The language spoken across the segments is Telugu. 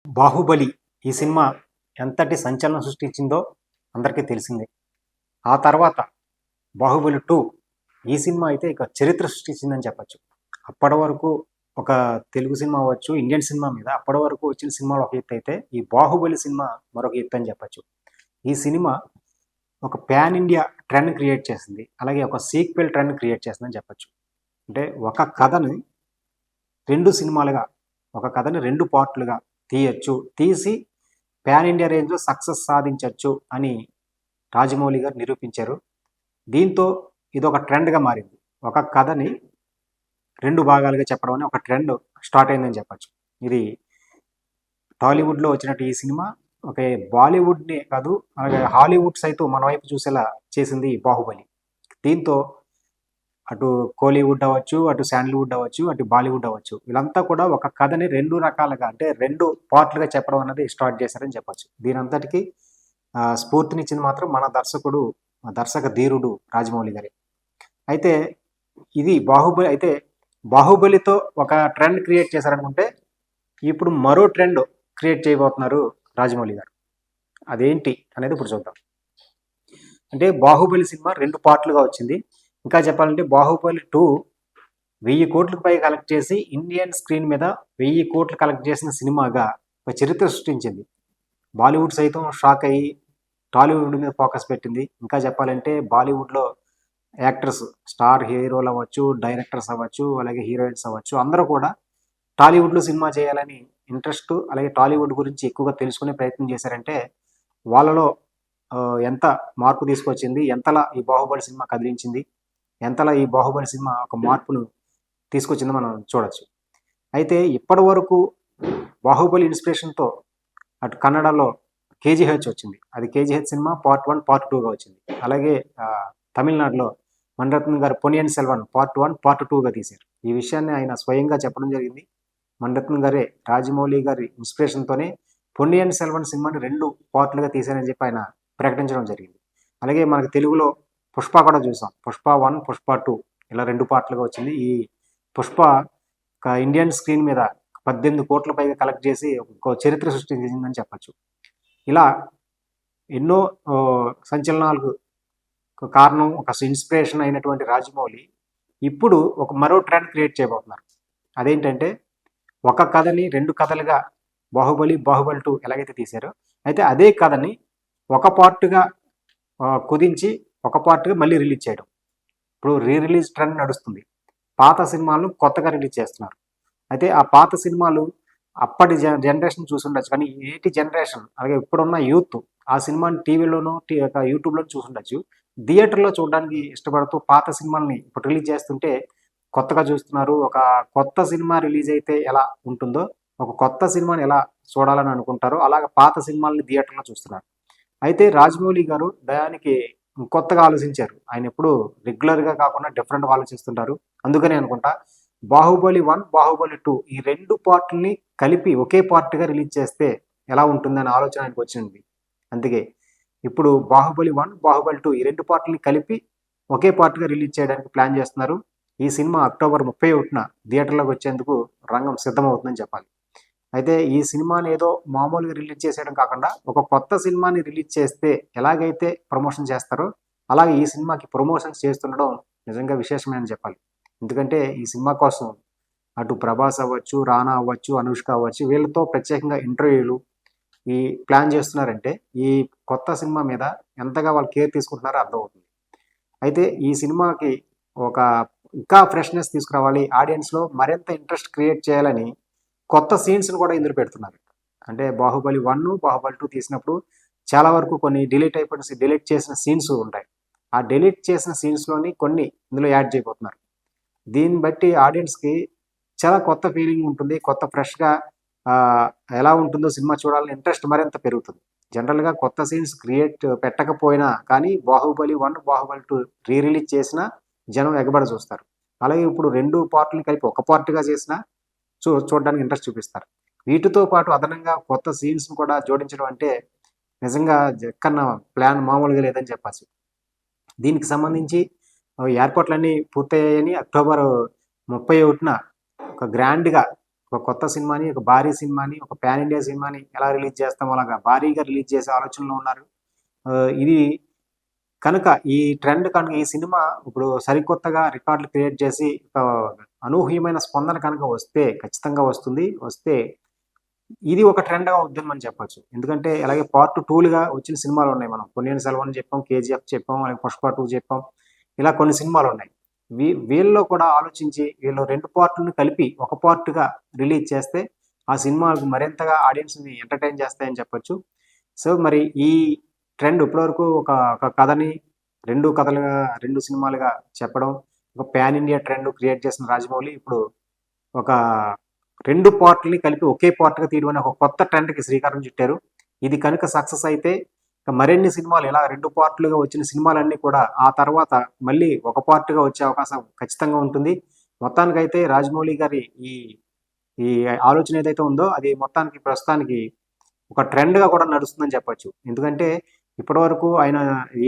బాహుబలి ఈ సినిమా ఎంతటి సంచలనం సృష్టించిందో అందరికీ తెలిసిందే. ఆ తర్వాత బాహుబలి 2 ఈ సినిమా అయితే ఇక చరిత్ర సృష్టించిందని చెప్పొచ్చు. అప్పటి వరకు ఒక తెలుగు సినిమా అవ్వచ్చు, ఇండియన్ సినిమా మీద అప్పటి వరకు వచ్చిన సినిమాలు ఒక ఎత్తు అయితే, ఈ బాహుబలి సినిమా మరొక ఎత్తు అని చెప్పొచ్చు. ఈ సినిమా ఒక పాన్ ఇండియా ట్రెండ్ క్రియేట్ చేసింది. అలాగే ఒక సీక్వెల్ ట్రెండ్ క్రియేట్ చేసిందని చెప్పొచ్చు. అంటే ఒక కథని 2 సినిమాలుగా, ఒక కథని 2 పార్ట్‌లుగా తీయొచ్చు. తీసి పాన్ ఇండియా రేంజ్‌లో సక్సెస్ సాధించొచ్చు అని రాజమౌళి గారు నిరూపించారు. దీంతో ఇదొక ట్రెండ్‌గా మారింది. ఒక కథని 2 భాగాలుగా చెప్పడం అనే ఒక ట్రెండ్ స్టార్ట్ అయిందని చెప్పొచ్చు. ఇది టాలీవుడ్‌లో వచ్చినట్టు ఈ సినిమా ఒక బాలీవుడ్‌నే కాదు, అలాగే హాలీవుడ్ సైతం మన వైపు చూసేలా చేసింది ఈ 'బాహుబలి'. దీంతో అటు కోలీవుడ్ అవ్వచ్చు, అటు శాండల్‌వుడ్ అవ్వచ్చు, అటు బాలీవుడ్ అవ్వచ్చు. వీళ్ళంతా కూడా ఒక కథని 2 రకాలుగా అంటే 2 పార్ట్‌లుగా చెప్పడం అన్నది స్టార్ట్ చేశారని చెప్పొచ్చు. దీనంతటికి స్ఫూర్తినిచ్చింది మాత్రం మన దర్శకుడు, దర్శక ధీరుడు రాజమౌళి గారే. అయితే ఇది బాహుబలితో ఒక ట్రెండ్ క్రియేట్ చేశారనుకుంటే, ఇప్పుడు మరో ట్రెండ్ క్రియేట్ చేయబోతున్నారు రాజమౌళి గారు. అదేంటి అనేది ఇప్పుడు చూద్దాం. అంటే బాహుబలి సినిమా 2 పార్ట్‌లుగా వచ్చింది. ఇంకా చెప్పాలంటే బాహుబలి 2 1000 కోట్లకు పైగా కలెక్ట్ చేసి ఇండియన్ స్క్రీన్ మీద 1000 కోట్లు కలెక్ట్ చేసిన సినిమాగా ఒక చరిత్ర సృష్టించింది. బాలీవుడ్ సైతం షాక్ అయ్యి టాలీవుడ్ మీద ఫోకస్ పెట్టింది. ఇంకా చెప్పాలంటే బాలీవుడ్‌లో యాక్టర్స్, స్టార్ హీరోలు అవ్వచ్చు, డైరెక్టర్స్ అవ్వచ్చు, అలాగే హీరోయిన్స్ అవ్వచ్చు, అందరూ కూడా టాలీవుడ్‌లో సినిమా చేయాలని ఇంట్రెస్ట్, అలాగే టాలీవుడ్ గురించి ఎక్కువగా తెలుసుకునే ప్రయత్నం చేశారంటే, వాళ్ళలో ఎంత మార్పు తీసుకొచ్చింది, ఎంతలా ఈ బాహుబలి సినిమా కదిలించింది, ఎంతలా ఈ బాహుబలి సినిమా ఒక మార్పును తీసుకొచ్చిందో మనం చూడొచ్చు. అయితే ఇప్పటి వరకు బాహుబలి ఇన్స్పిరేషన్‌తో అటు కన్నడలో 'కేజీహెచ్' వచ్చింది. అది 'కేజీహెచ్' సినిమా పార్ట్ 1, పార్ట్ 2గా వచ్చింది. అలాగే తమిళనాడులో మణిరత్నం గారు 'పొన్నియిన్ సెల్వన్' పార్ట్ 1, పార్ట్ 2గా తీశారు. ఈ విషయాన్ని ఆయన స్వయంగా చెప్పడం జరిగింది. మణిరత్నం గారే రాజమౌళి గారి ఇన్స్పిరేషన్‌తోనే 'పొన్నియిన్ సెల్వన్' సినిమాని 2 పార్ట్‌లుగా తీశారని చెప్పి ఆయన ప్రకటించడం జరిగింది. అలాగే మనకు తెలుగులో 'పుష్ప' కూడా చూసాం. 'పుష్ప 1', 'పుష్ప 2' ఇలా 2 పార్ట్‌లుగా వచ్చింది. ఈ 'పుష్ప' ఒక ఇండియన్ స్క్రీన్ మీద 18 కోట్ల పైగా కలెక్ట్ చేసి ఒక చరిత్ర సృష్టించిందని చెప్పొచ్చు. ఇలా ఎన్నో సంచలనాలకు కారణం, ఒక ఇన్స్పిరేషన్ అయినటువంటి రాజమౌళి ఇప్పుడు ఒక మరో ట్రెండ్ క్రియేట్ చేయబోతున్నారు. అదేంటంటే ఒక కథని 2 కథలుగా 'బాహుబలి', 'బాహుబలి 2' ఎలాగైతే తీశారో, అయితే అదే కథని ఒక పార్ట్‌గా కుదించి ఒక పార్ట్‌గా మళ్ళీ రిలీజ్ చేయడం. ఇప్పుడు రిలీజ్ ట్రెండ్ నడుస్తుంది. పాత సినిమాలను కొత్తగా రిలీజ్ చేస్తున్నారు. అయితే ఆ పాత సినిమాలు అప్పటి జనరేషన్ చూసుండొచ్చు. కానీ నేటి జనరేషన్, అలాగే ఇప్పుడున్న యూత్ ఆ సినిమాని టీవీలోనో, యూట్యూబ్‌లోనో చూసుండొచ్చు. థియేటర్‌లో చూడడానికి ఇష్టపడుతూ పాత సినిమాల్ని ఇప్పుడు రిలీజ్ చేస్తుంటే కొత్తగా చూస్తున్నారు. ఒక కొత్త సినిమా రిలీజ్ అయితే ఎలా ఉంటుందో, ఒక కొత్త సినిమాని ఎలా చూడాలని అనుకుంటారో, అలాగే పాత సినిమాల్ని థియేటర్‌లో చూస్తున్నారు. అయితే రాజమౌళి గారు దానికి కొత్తగా ఆలోచించారు. ఆయన ఎప్పుడు రెగ్యులర్‌గా కాకుండా డిఫరెంట్‌గా ఆలోచిస్తుంటారు. అందుకనే అనుకుంటా 'బాహుబలి 1', 'బాహుబలి 2' ఈ 2 పార్ట్‌లని కలిపి ఒకే పార్ట్‌గా రిలీజ్ చేస్తే ఎలా ఉంటుందనే ఆలోచన ఆయనకొచ్చింది. అందుకే ఇప్పుడు 'బాహుబలి 1', 'బాహుబలి 2' ఈ 2 పార్ట్‌లని కలిపి ఒకే పార్ట్‌గా రిలీజ్ చేయడానికి ప్లాన్ చేస్తున్నారు. ఈ సినిమా అక్టోబర్ 31న థియేటర్‌లోకి వచ్చేందుకు రంగం సిద్ధమవుతుందని చెప్పాలి. అయితే ఈ సినిమాని ఏదో మామూలుగా రిలీజ్ చేసేయడం కాకుండా, ఒక కొత్త సినిమాని రిలీజ్ చేస్తే ఎలాగైతే ప్రమోషన్ చేస్తారో, అలాగే ఈ సినిమాకి ప్రమోషన్స్ చేస్తుండడం నిజంగా విశేషమే అని చెప్పాలి. ఎందుకంటే ఈ సినిమా కోసం అటు 'ప్రభాస్' అవ్వచ్చు, 'రానా' అవ్వచ్చు, 'అనుష్క' అవ్వచ్చు, వీళ్ళతో ప్రత్యేకంగా ఇంటర్వ్యూలు ఈ ప్లాన్ చేస్తున్నారంటే, ఈ కొత్త సినిమా మీద ఎంతగా వాళ్ళు కేర్ తీసుకుంటున్నారో అర్థమవుతుంది. అయితే ఈ సినిమాకి ఒక ఇంకా ఫ్రెష్‌నెస్ తీసుకురావాలి, ఆడియన్స్‌లో మరింత ఇంట్రెస్ట్ క్రియేట్ చేయాలని కొత్త సీన్స్‌ని కూడా ఇందులో పెడుతున్నారు. అంటే 'బాహుబలి 1', 'బాహుబలి 2' తీసినప్పుడు చాలా వరకు కొన్ని డిలీట్ చేసిన సీన్స్ ఉంటాయి. ఆ డిలీట్ చేసిన సీన్స్‌లోని కొన్ని ఇందులో యాడ్ చేయబోతున్నారు. దీన్ని బట్టి ఆడియన్స్‌కి చాలా కొత్త ఫీలింగ్ ఉంటుంది. కొత్త ఫ్రెష్‌గా ఎలా ఉంటుందో సినిమా చూడాలని ఇంట్రెస్ట్ మరింత పెరుగుతుంది. జనరల్‌గా కొత్త సీన్స్ పెట్టకపోయినా కానీ 'బాహుబలి 1', 'బాహుబలి 2' రిలీజ్ చేసినా జనం ఎగబడి చూస్తారు. అలాగే ఇప్పుడు 2 పార్ట్‌లని కలిపి ఒక పార్ట్‌గా చేసినా చూడడానికి ఇంట్రెస్ట్ చూపిస్తారు. వీటితో పాటు అదనంగా కొత్త సీన్స్‌ని కూడా జోడించడం అంటే నిజంగా జక్కన్న ప్లాన్ మామూలుగా లేదని చెప్పొచ్చు. దీనికి సంబంధించి ఏర్పాట్లన్నీ పూర్తయ్యాయని అక్టోబర్ 31న ఒక గ్రాండ్‌గా ఒక కొత్త సినిమాని, ఒక భారీ సినిమాని, ఒక పాన్ ఇండియా సినిమాని ఎలా రిలీజ్ చేస్తామో అలాగా భారీగా రిలీజ్ చేసే ఆలోచనలో ఉన్నారు. ఇది కనుక ఈ ట్రెండ్ కనుక ఈ సినిమా ఇప్పుడు సరికొత్తగా రికార్డులు క్రియేట్ చేసి అనూహ్యమైన స్పందన కనుక వస్తే ఖచ్చితంగా వస్తుంది. వస్తే ఇది ఒక ట్రెండ్‌గా అవుద్దని మనం చెప్పొచ్చు. ఎందుకంటే అలాగే పార్ట్ 2లుగా వచ్చిన సినిమాలున్నాయి మనం. 'పొన్నియిన్ సెల్వన్' చెప్పాం, 'కేజీఎఫ్' చెప్పాం, అలాగే 'పుష్ప 2' చెప్పాం. ఇలా కొన్ని సినిమాలున్నాయి. వీళ్ళలో కూడా ఆలోచించి వీళ్ళు 2 పార్ట్‌లను కలిపి ఒక పార్ట్‌గా రిలీజ్ చేస్తే ఆ సినిమాలకు మరింతగా ఆడియన్స్‌ని ఎంటర్‌టైన్ చేస్తాయని చెప్పొచ్చు. సో, మరి ఈ ట్రెండ్ ఇప్పటివరకు ఒక కథని 2 కథలుగా 2 సినిమాలుగా చెప్పడం, ఒక పాన్ ఇండియా ట్రెండ్ క్రియేట్ చేసిన రాజమౌళి ఇప్పుడు ఒక 2 పార్ట్‌లని కలిపి ఒకే పార్ట్‌గా తీయడం అనే ఒక కొత్త ట్రెండ్‌కి శ్రీకారం చుట్టారు. ఇది కనుక సక్సెస్ అయితే ఇక మరిన్ని సినిమాలు ఇలా 2 పార్ట్‌లుగా వచ్చిన సినిమాలన్నీ కూడా ఆ తర్వాత మళ్ళీ ఒక పార్ట్‌గా వచ్చే అవకాశం ఖచ్చితంగా ఉంటుంది. మొత్తానికైతే రాజమౌళి గారి ఈ ఈ ఆలోచన ఏదైతే ఉందో అది మొత్తానికి ప్రస్తుతానికి ఒక ట్రెండ్‌గా కూడా నడుస్తుందని చెప్పొచ్చు. ఎందుకంటే ఇప్పటివరకు ఆయన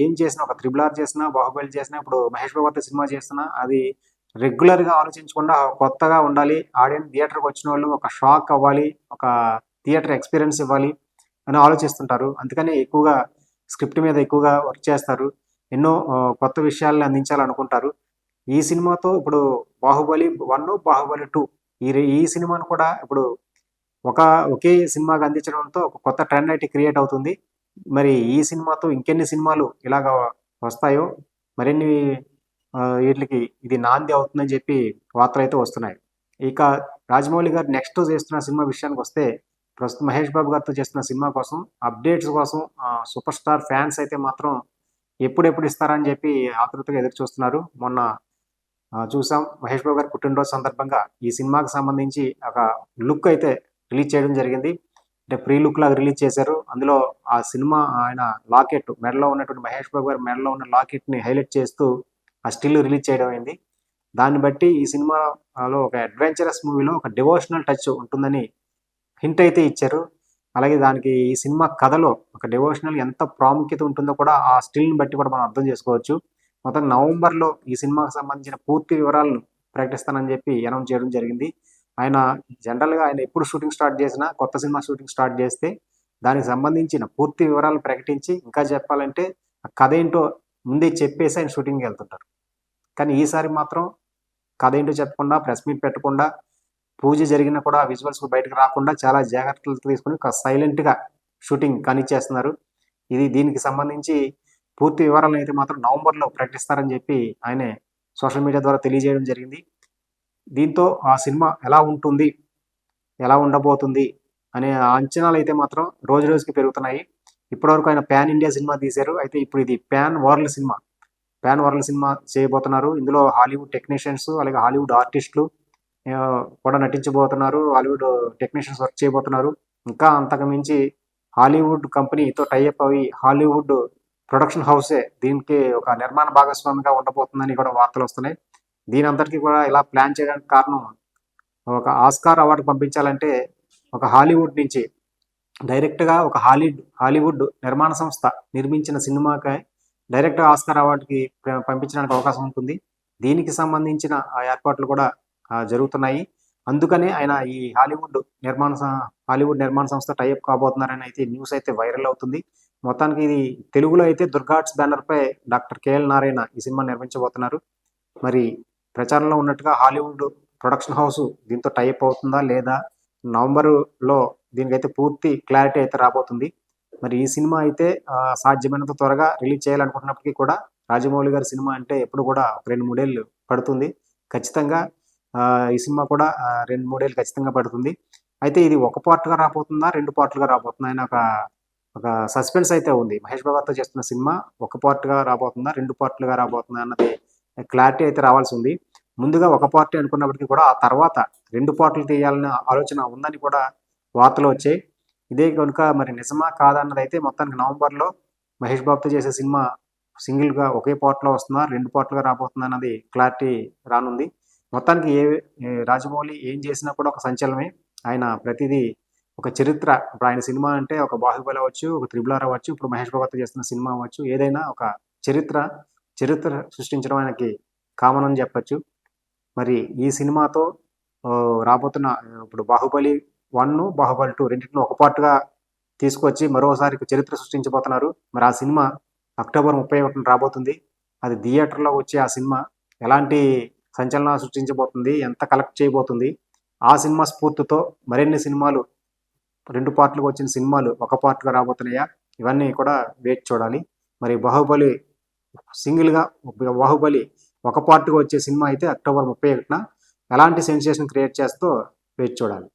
ఏం చేసినా ఒక 'త్రిబుల్ ఆర్' చేసినా, 'బాహుబలి' చేసినా, ఇప్పుడు 'మహేష్ బాబుతో' సినిమా చేస్తున్నా అది రెగ్యులర్‌గా ఆలోచించకుండా కొత్తగా ఉండాలి. ఆడియన్స్ థియేటర్‌కి వచ్చినోళ్ళు ఒక షాక్ అవ్వాలి. ఒక థియేటర్ ఎక్స్‌పీరియన్స్ ఇవ్వాలి అని ఆలోచిస్తుంటారు. అందుకని ఎక్కువగా స్క్రిప్ట్ మీద ఎక్కువగా వర్క్ చేస్తారు. ఎన్నో కొత్త విషయాల్ని అందించాలనుకుంటారు. ఈ సినిమాతో ఇప్పుడు 'బాహుబలి 1', 'బాహుబలి 2' ఈ సినిమాను కూడా ఇప్పుడు ఒకే సినిమాగా అందించడంతో ఒక కొత్త ట్రెండ్ అయితే క్రియేట్ అవుతుంది. మరి ఈ సినిమాతో ఇంకెన్ని సినిమాలు ఇలాగ వస్తాయో మరిన్ని ఈట్లికి ఇది నాంది అవుతుందని చెప్పి వార్తలైతే వస్తున్నాయి. ఇక రాజమౌళి గారు నెక్స్ట్ చేస్తున్న సినిమా విషయానికొస్తే ప్రస్తుతం మహేష్ బాబు గారితో చేస్తున్న సినిమా కోసం అప్డేట్స్ కోసం సూపర్ స్టార్ ఫ్యాన్స్ అయితే మాత్రం ఎప్పుడెప్పుడు ఇస్తారని చెప్పి ఆతృతగా ఎదురు చూస్తున్నారు. మొన్న చూసాం మహేష్ బాబు గారి పుట్టినరోజు సందర్భంగా ఈ సినిమాకి సంబంధించి ఒక లుక్ అయితే రిలీజ్ చేయడం జరిగింది. అంటే ప్రీ లుక్ లాగా రిలీజ్ చేశారు. అందులో ఆ సినిమా ఆయన లాకెట్ మెడలో ఉన్నటువంటి మహేష్ బాబు గారి మెడలో ఉన్న లాకెట్‌ని హైలైట్ చేస్తూ ఆ స్టిల్ రిలీజ్ చేయడం అయింది. దాన్ని బట్టి ఈ సినిమాలో ఒక అడ్వెంచరస్ మూవీలో ఒక డివోషనల్ టచ్ ఉంటుందని హింట్ అయితే ఇచ్చారు. అలాగే దానికి ఈ సినిమా కథలో ఒక డివోషనల్ ఎంత ప్రాముఖ్యత ఉంటుందో కూడా ఆ స్టిల్‌ని బట్టి కూడా మనం అర్థం చేసుకోవచ్చు. మొత్తం నవంబర్‌లో ఈ సినిమాకి సంబంధించిన పూర్తి వివరాలను ప్రకటిస్తానని చెప్పి అనౌన్స్ చేయడం జరిగింది. ఆయన జనరల్‌గా ఆయన ఎప్పుడు షూటింగ్ స్టార్ట్ చేసినా కొత్త సినిమా షూటింగ్ స్టార్ట్ చేస్తే దానికి సంబంధించిన పూర్తి వివరాలను ప్రకటించి ఇంకా చెప్పాలంటే ఆ కథ ఏంటో ముందే చెప్పేసి ఆయన షూటింగ్‌కి వెళ్తుంటారు. కానీ ఈసారి మాత్రం కథ ఏంటో చెప్పకుండా ప్రెస్ మీట్ పెట్టకుండా పూజ జరిగినా కూడా విజువల్స్ బయటకు రాకుండా చాలా జాగ్రత్తలు తీసుకొని సైలెంట్‌గా షూటింగ్ కానిచ్చేస్తున్నారు. దీనికి సంబంధించి పూర్తి వివరాలను అయితే మాత్రం నవంబర్‌లో ప్రకటిస్తారని చెప్పి ఆయనే సోషల్ మీడియా ద్వారా తెలియజేయడం జరిగింది. దీంతో ఆ సినిమా ఎలా ఉంటుంది? ఎలా ఉండబోతుంది? అనే అంచనాలు అయితే మాత్రం రోజు రోజుకి పెరుగుతున్నాయి. ఇప్పటివరకు ఆయన పాన్ ఇండియా సినిమా తీశారు. అయితే ఇప్పుడు ఇది పాన్ వరల్డ్ సినిమా చేయబోతున్నారు. ఇందులో హాలీవుడ్ టెక్నీషియన్స్ అలాగే హాలీవుడ్ ఆర్టిస్టులు కూడా నటించబోతున్నారు. హాలీవుడ్ టెక్నీషియన్స్ వర్క్ చేయబోతున్నారు. ఇంకా అంతకు మించి హాలీవుడ్ కంపెనీతో టై అప్ అయ్యి హాలీవుడ్ ప్రొడక్షన్ హౌసే దీనికి ఒక నిర్మాణ భాగస్వామిగా ఉండబోతుందని కూడా వార్తలు వస్తున్నాయి. దీని అంతటికి కూడా ఇలా ప్లాన్ చేయడానికి కారణం ఒక ఆస్కార్ అవార్డు పంపించాలంటే ఒక హాలీవుడ్ నుంచి డైరెక్ట్‌గా ఒక హాలీవుడ్ నిర్మాణ సంస్థ నిర్మించిన సినిమాకే డైరెక్ట్‌గా ఆస్కార్ అవార్డుకి పంపించడానికి అవకాశం ఉంటుంది. దీనికి సంబంధించిన ఏర్పాట్లు కూడా జరుగుతున్నాయి. అందుకనే ఆయన ఈ హాలీవుడ్ నిర్మాణ సంస్థ టై అప్ కాబోతున్నారని అయితే న్యూస్ అయితే వైరల్ అవుతుంది. మొత్తానికి ఇది తెలుగులో అయితే దుర్గా ఆర్ట్స్ బ్యానర్‌పై డాక్టర్ కేఎల్ నారాయణ ఈ సినిమా నిర్మించబోతున్నారు. మరి ప్రచారంలో ఉన్నట్టుగా హాలీవుడ్ ప్రొడక్షన్ హౌస్ దీంతో టై అప్ అవుతుందా లేదా? నవంబర్‌లో దీనికైతే పూర్తి క్లారిటీ అయితే రాబోతుంది. మరి ఈ సినిమా అయితే సాధ్యమైనంత త్వరగా రిలీజ్ చేయాలనుకుంటున్నప్పటికీ కూడా రాజమౌళి గారి సినిమా అంటే ఎప్పుడు కూడా ఒక 2, 3 ఏళ్ళు పడుతుంది. ఖచ్చితంగా ఈ సినిమా కూడా 2, 3 ఏళ్ళు ఖచ్చితంగా పడుతుంది. అయితే ఇది ఒక పార్ట్‌గా రాబోతుందా? 2 పార్ట్‌లుగా రాబోతుందా? అని ఒక సస్పెన్స్ అయితే ఉంది. మహేష్ బాబుతో చేస్తున్న సినిమా ఒక పార్ట్‌గా రాబోతుందా? 2 పార్ట్‌లుగా రాబోతుందా? అన్నది క్లారిటీ అయితే రావాల్సి ఉంది. ముందుగా ఒక పార్టీ అనుకున్నప్పటికీ కూడా ఆ తర్వాత 2 పార్ట్‌లు తీయాలనే ఆలోచన ఉందని కూడా వార్తలు వచ్చాయి. ఇదే కనుక మరి నిజమా? కాదా? అన్నదైతే మొత్తానికి నవంబర్‌లో మహేష్ బాబుతో చేసే సినిమా సింగిల్‌గా ఒకే పార్ట్‌లో వస్తుందా? 2 పార్ట్‌లుగా రాబోతుందా? అన్నది క్లారిటీ రానుంది. మొత్తానికి రాజమౌళి ఏం చేసినా కూడా ఒక సంచలనమే. ఆయన ప్రతిదీ ఒక చరిత్ర. ఇప్పుడు ఆయన సినిమా అంటే ఒక 'బాహుబలి' అవ్వచ్చు, ఒక 'త్రిబుల్ ఆర్' అవ్వచ్చు, ఇప్పుడు మహేష్ బాబుతో చేస్తున్న సినిమా అవ్వచ్చు. ఏదైనా ఒక చరిత్ర సృష్టించడం ఆయనకి కామన్ అని చెప్పొచ్చు. మరి ఈ సినిమాతో రాబోతున్న ఇప్పుడు బాహుబలి 1, బాహుబలి 2 రెండింటిని ఒక పార్ట్గా తీసుకొచ్చి మరోసారి చరిత్ర సృష్టించబోతున్నారు. మరి ఆ సినిమా అక్టోబర్ 31 రాబోతుంది. అది థియేటర్లో వచ్చే ఆ సినిమా ఎలాంటి సంచలనాలు సృష్టించబోతుంది, ఎంత కలెక్ట్ చేయబోతుంది, ఆ సినిమా స్ఫూర్తితో మరిన్ని సినిమాలు 2 పార్ట్లుగా వచ్చిన సినిమాలు ఒక పార్ట్గా రాబోతున్నాయా, ఇవన్నీ కూడా వేచి చూడాలి. మరి బాహుబలి సింగిల్గా బాహుబలి ఒక పార్ట్గా వచ్చే సినిమా అయితే అక్టోబర్ 31న ఎలాంటి సెన్సేషన్ క్రియేట్ చేస్తో వేచి చూడాలి.